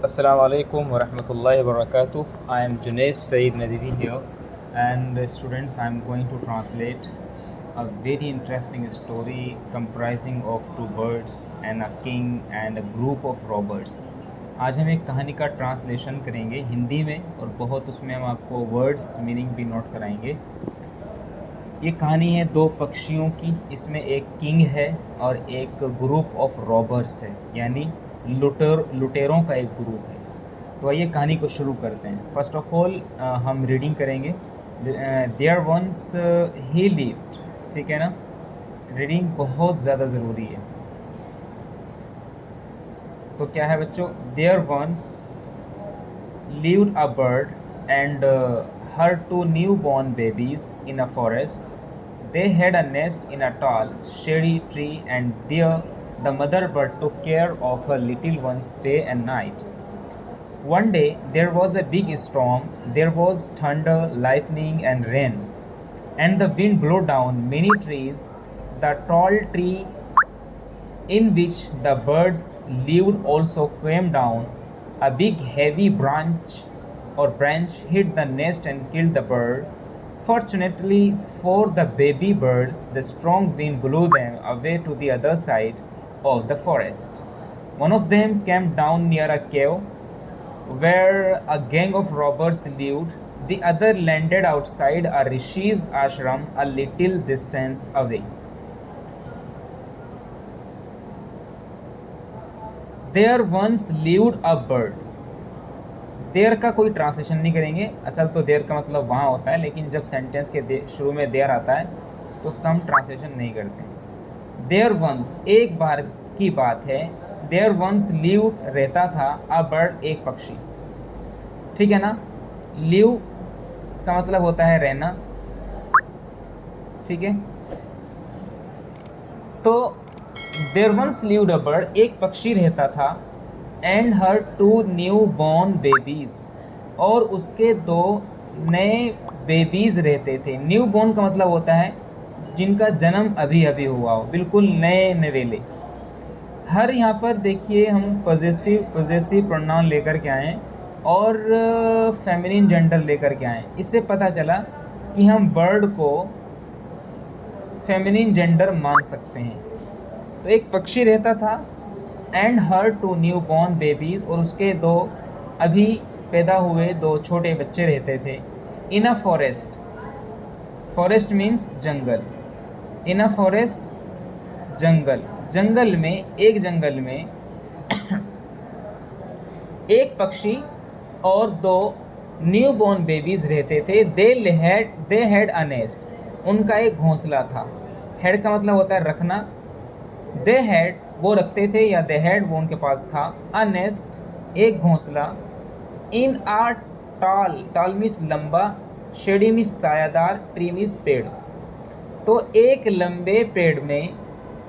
Assalamu alaikum wa rahmatullahi wa barakatuh. I am Junaid Saeed Nadiri here, and students, I am going to translate a very interesting story comprising of two birds and a king and a group of robbers. आज हम एक कहानी का translation करेंगे हिंदी में और बहुत उसमें हम आपको वर्ड्स मीनिंग भी नोट कराएंगे। ये कहानी है दो पक्षियों की। इसमें एक किंग है और एक ग्रुप ऑफ रॉबर्स है, यानी लुटेरों का एक ग्रुप है। तो आइए कहानी को शुरू करते हैं। फर्स्ट ऑफ ऑल हम रीडिंग करेंगे। देयर वंस ही लिव्ड, ठीक है ना। रीडिंग बहुत ज़्यादा ज़रूरी है। तो क्या है बच्चों, there once lived a bird and her two newborn babies in a forest. They had a nest in a tall, shady tree, and there the mother bird took care of her little ones day and night. One day there was a big storm. There was thunder, lightning, and rain, and the wind blew down many trees. The tall tree in which the birds lived also came down. A big heavy branch hit the nest and killed the bird. Fortunately for the baby birds, the strong wind blew them away to the other side of the forest. One of them came down near a cave where a gang of robbers lived. The other landed outside a rishi's ashram a little distance away. There once lived a bird. There का कोई translation नहीं करेंगे। असल तो there का मतलब वहाँ होता है, लेकिन जब सेंटेंस के शुरू में देयर आता है तो उसका हम ट्रांसलेशन नहीं करते। देयर वंस, एक बार की बात है। देयर वंस लिव, रहता था। अ बर्ड, एक पक्षी, ठीक है ना। लिव का मतलब होता है रहना, ठीक है। तो there once lived a bird, एक पक्षी रहता था। And her two newborn babies, और उसके दो नए बेबीज़ रहते थे। न्यू बॉर्न का मतलब होता है जिनका जन्म अभी अभी हुआ हो, बिल्कुल नए नवेले। हर यहाँ पर देखिए हम पॉजेसिव प्रोनाउन लेकर के आए और फेमिनिन जेंडर लेकर के आए। इससे पता चला कि हम बर्ड को फेमिनिन जेंडर मान सकते हैं। तो एक पक्षी रहता था। And her two newborn babies, और उसके दो अभी पैदा हुए दो छोटे बच्चे रहते थे। In a forest, forest means jungle. In a forest, जंगल। जंगल में, एक जंगल में एक पक्षी और दो न्यू बॉर्न बेबीज़ रहते थे। दे हैड अ नेस्ट, उनका एक घोंसला था। हेड का मतलब होता है रखना। दे हैड, वो रखते थे, या दे हैड, वो उनके पास था। अ नेस्ट, एक घोंसला। इन आ टाल, टाल मीन्स लंबा, शेडी मीन्स सायादार, ट्री मीन्स पेड़। तो एक लंबे पेड़ में,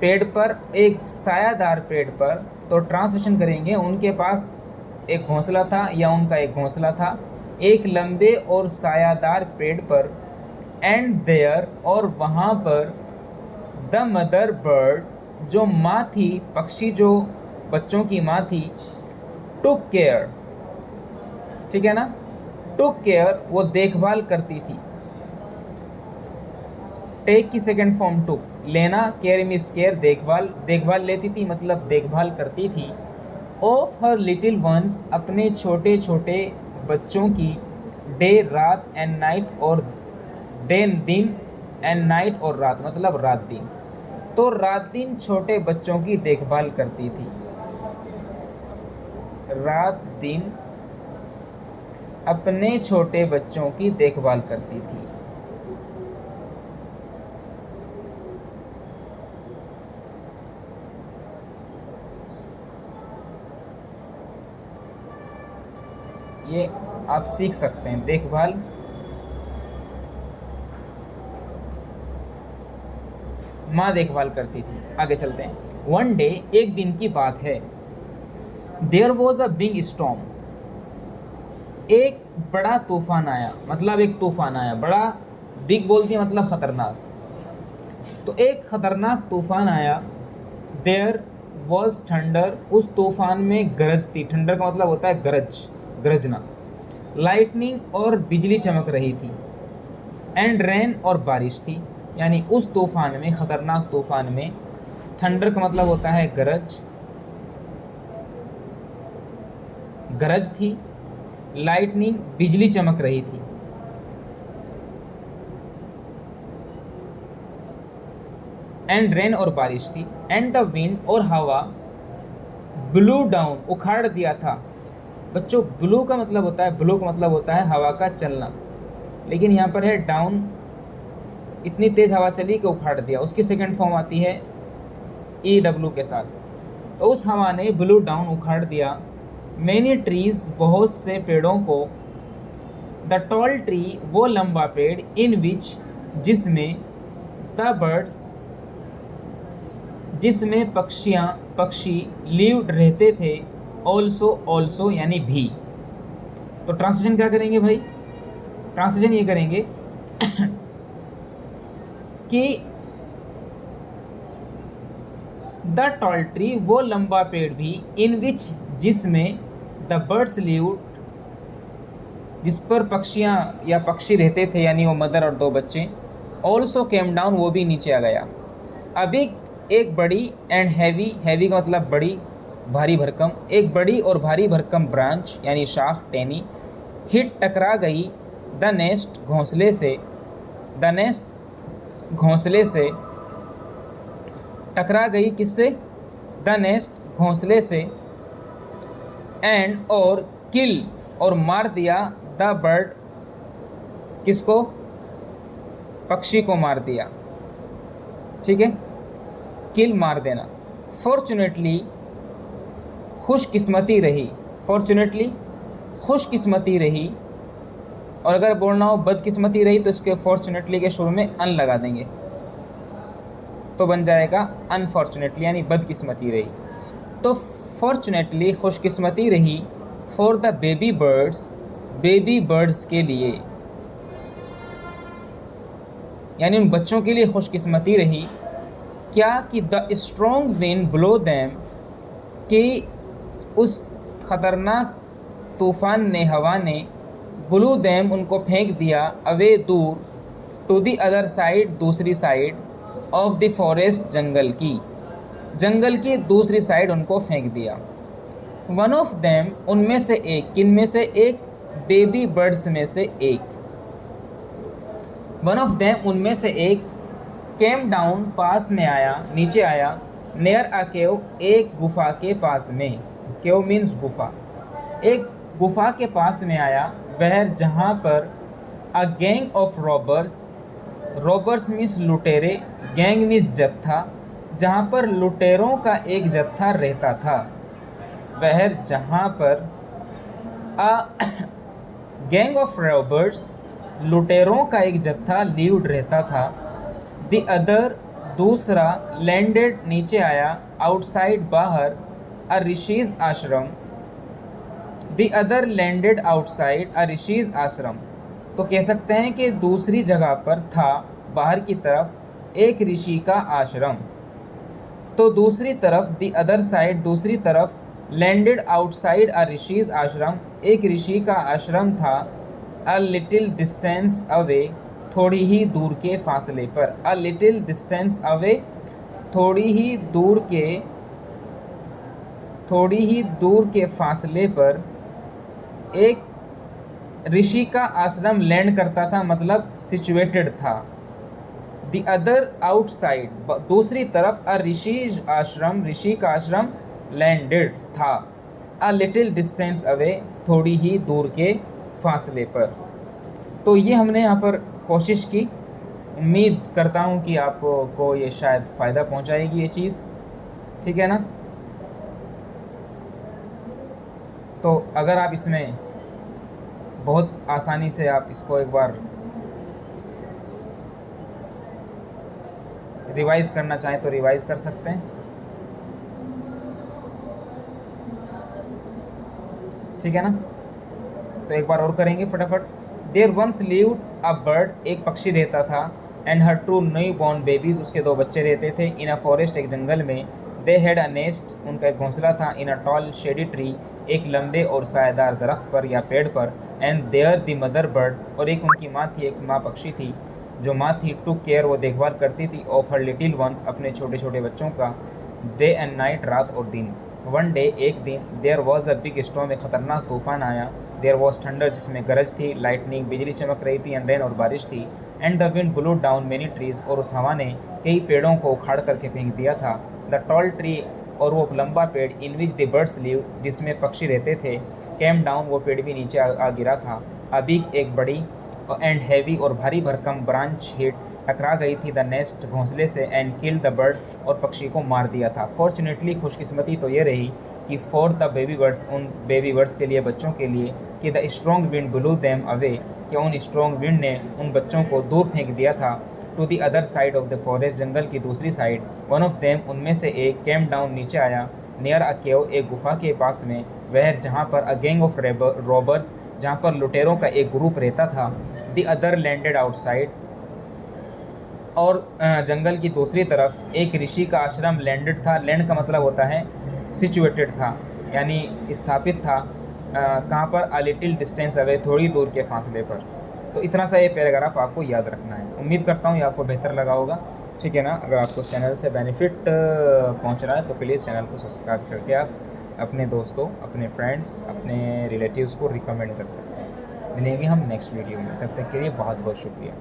पेड़ पर, एक सायादार पेड़ पर, तो ट्रांसलेशन करेंगे उनके पास एक घोंसला था या उनका एक घोंसला था एक लंबे और सायादार पेड़ पर। एंड देयर, और वहाँ पर, द मदर बर्ड, जो माँ थी, पक्षी जो बच्चों की माँ थी, टुक केयर, ठीक है ना। टुक केयर, वो देखभाल करती थी। टेक की सेकेंड फॉर्म टुक, लेना। केयर मीन्स केयर, देखभाल, देखभाल लेती थी मतलब देखभाल करती थी। ऑफ हर लिटिल वंस, अपने छोटे छोटे बच्चों की। डे, रात, एंड नाइट, और डे दिन, एंड नाइट, और रात मतलब रात दिन। तो रात दिन छोटे बच्चों की देखभाल करती थी। रात दिन अपने छोटे बच्चों की देखभाल करती थी। ये आप सीख सकते हैं, देखभाल। माँ देखभाल करती थी। आगे चलते हैं। वन डे, एक दिन की बात है। There was a big storm, एक बड़ा तूफान आया, मतलब एक तूफान आया। बड़ा, बिग बोलती है मतलब खतरनाक। तो एक खतरनाक तूफान आया। देयर वॉज थंडर, उस तूफान में गरजती, थंडर का मतलब होता है गरज, गरजना। लाइटनिंग और बिजली चमक रही थी। एंड रेन और बारिश थी, यानी उस तूफान में, ख़तरनाक तूफान में थंडर का मतलब होता है गरज, गरज थी। लाइटनिंग बिजली चमक रही थी। एंड रेन और बारिश थी। एंड द विंड और हवा ब्लू डाउन उखाड़ दिया था। बच्चों ब्लू का मतलब होता है, ब्लू का मतलब होता है हवा का चलना, लेकिन यहाँ पर है डाउन, इतनी तेज़ हवा चली कि उखाड़ दिया। उसकी सेकंड फॉर्म आती है ई डब्ल्यू के साथ। तो उस हवा ने ब्लू डाउन उखाड़ दिया। मैनी ट्रीज बहुत से पेड़ों को। द टॉल ट्री वो लंबा पेड़, इन विच जिसमें, द बर्ड्स जिसमें पक्षी लिव्ड रहते थे, ऑल्सो ऑल्सो यानी भी। तो ट्रांसलेशन क्या करेंगे भाई? ट्रांसलेशन ये करेंगे कि द टॉल ट्री वो लंबा पेड़ भी, इन विच जिसमें, द बर्ड्स लिव्ड जिस पर पक्षियाँ या पक्षी रहते थे, यानी वो मदर और दो बच्चे, ऑल्सो केम डाउन वो भी नीचे आ गया। अभी एक बड़ी एंड हैवी, हैवी का मतलब बड़ी, भारी भरकम, एक बड़ी और भारी भरकम ब्रांच यानी शाख, टहनी, हिट टकरा गई, द नेस्ट घोंसले से, द नेस्ट घोंसले से, टकरा गई किससे? द नेस्ट घोंसले से। एंड और किल और मार दिया, द बर्ड किसको? पक्षी को मार दिया, ठीक है, किल मार देना। फॉर्चुनेटली खुशकिस्मती रही, फॉर्चुनेटली खुशकिस्मती रही, और अगर बोलना हो बदकिस्मती रही तो इसके फॉर्चुनेटली के शुरू में अन लगा देंगे तो बन जाएगा अनफॉर्चुनेटली, यानी बदकिस्मती रही। तो फॉर्चुनेटली खुशकिस्मती रही, for the baby birds, baby birds के लिए, यानी उन बच्चों के लिए खुशकिस्मती रही। क्या कि the strong wind blow them, कि उस ख़तरनाक तूफ़ान ने, हवा ने, ब्लू दैम उनको फेंक दिया, अवे दूर, टू द अदर साइड दूसरी साइड, ऑफ द फॉरेस्ट जंगल की, जंगल की दूसरी साइड उनको फेंक दिया। वन ऑफ देम उनमें से एक, किन में से एक? बेबी बर्ड्स में से एक। वन ऑफ देम उनमें से एक, केम डाउन पास में आया, नीचे आया, नियर अ केव एक गुफा के पास में, केव मीन्स गुफा, एक गुफा के पास में आया, वह जहाँ पर a gang of robbers, robbers means लुटेरे, गैंग मीन्स जत्था, जहाँ पर लुटेरों का एक जत्था रहता था, वह जहाँ पर अ गैंग ऑफ रॉबर्स लुटेरों का एक जत्था लीव्ड रहता था। द अदर दूसरा, लैंडेड नीचे आया, आउटसाइड बाहर, अ ऋषिज आश्रम, द अदर लैंडेड आउटसाइड अ ऋषिज आश्रम। तो कह सकते हैं कि दूसरी जगह पर था, बाहर की तरफ एक ऋषि का आश्रम। तो दूसरी तरफ, द अदर साइड दूसरी तरफ, लैंडेड आउटसाइड अ ऋषिज आश्रम एक ऋषि का आश्रम था, अ लिटिल डिस्टेंस अवे थोड़ी ही दूर के फासले पर, अ लिटिल डिस्टेंस अवे थोड़ी ही दूर के फासले पर एक ऋषि का आश्रम लैंड करता था, मतलब सिचुएटेड था। द अदर आउटसाइड दूसरी तरफ, अ ऋषिज आश्रम ऋषि का आश्रम लैंडेड था, अ लिटिल डिस्टेंस अवे थोड़ी ही दूर के फासले पर। तो ये हमने यहाँ पर कोशिश की। उम्मीद करता हूँ कि आपको ये शायद फ़ायदा पहुँचाएगी ये चीज़, ठीक है ना। तो अगर आप इसमें बहुत आसानी से आप इसको एक बार रिवाइज़ करना चाहें तो रिवाइज़ कर सकते हैं, ठीक है ना। तो एक बार और करेंगे फटाफट। There once lived a bird, एक पक्षी रहता था, and her two newborn babies, उसके दो बच्चे रहते थे, इन अ फॉरेस्ट एक जंगल में, दे हैड अ नेस्ट, उनका एक घोंसला था, in a tall shady tree, एक लंबे और सायेदार दरख्त पर या पेड़ पर, and there the mother bird, और एक उनकी माँ थी, एक माँ पक्षी थी, जो माँ थी, टू केयर, वो देखभाल करती थी, ऑफ हर लिटिल वंस, अपने छोटे छोटे बच्चों का, डे एंड नाइट, रात और दिन। वन डे, एक दिन, there was a big storm, एक खतरनाक तूफान आया, देयर वॉज थंडर, जिसमें गरज थी, लाइटनिंग, बिजली चमक रही थी, एंड रेन, और बारिश थी, and the wind blue down many trees, और उस हवा ने कई पेड़ों को उखाड़ करके फेंक दिया था, द टॉल ट्री, और वो लंबा पेड़, इन विच द बर्ड्स लिव, जिसमें पक्षी रहते थे, कैम डाउन, वो पेड़ भी नीचे आ गिरा था, अ बिग, एक बड़ी, एंड हैवी, और भारी भरकम, ब्रांच हिट, टकरा गई थी, द नेस्ट, घोंसले से, एंड किल द बर्ड, और पक्षी को मार दिया था। फॉर्चुनेटली, खुशकिस्मती तो ये रही कि फॉर द बेबी बर्ड्स, उन बेबी बर्ड्स के लिए, बच्चों के लिए, कि the strong wind blue them away, कि उन स्ट्रॉन्ग विंड ने उन बच्चों को दूर फेंक दिया था, to the other side of the forest, जंगल की दूसरी साइड, वन ऑफ देम, उनमें से एक, केम डाउन, नीचे आया, नियर अ केव, एक गुफा के पास में, वह जहाँ पर अ गैंग ऑफ रॉबर्स, जहाँ पर लुटेरों का एक ग्रुप रहता था, द अदर लैंडेड आउटसाइड, और जंगल की दूसरी तरफ एक ऋषि का आश्रम लैंडेड था, लैंड का मतलब होता है सिचुएटेड था, यानी स्थापित था, कहाँ पर, अ लिटिल डिस्टेंस अवे, थोड़ी दूर के फासले पर। तो इतना सा ये पैराग्राफ आपको याद रखना है। उम्मीद करता हूँ ये आपको बेहतर लगा होगा, ठीक है ना। अगर आपको इस चैनल से बेनिफिट पहुँच रहा है तो प्लीज़ चैनल को सब्सक्राइब करके आप अपने दोस्तों, अपने फ्रेंड्स, अपने रिलेटिव्स को रिकमेंड कर सकते हैं। मिलेंगे हम नेक्स्ट वीडियो में, तब तक के लिए बहुत बहुत शुक्रिया।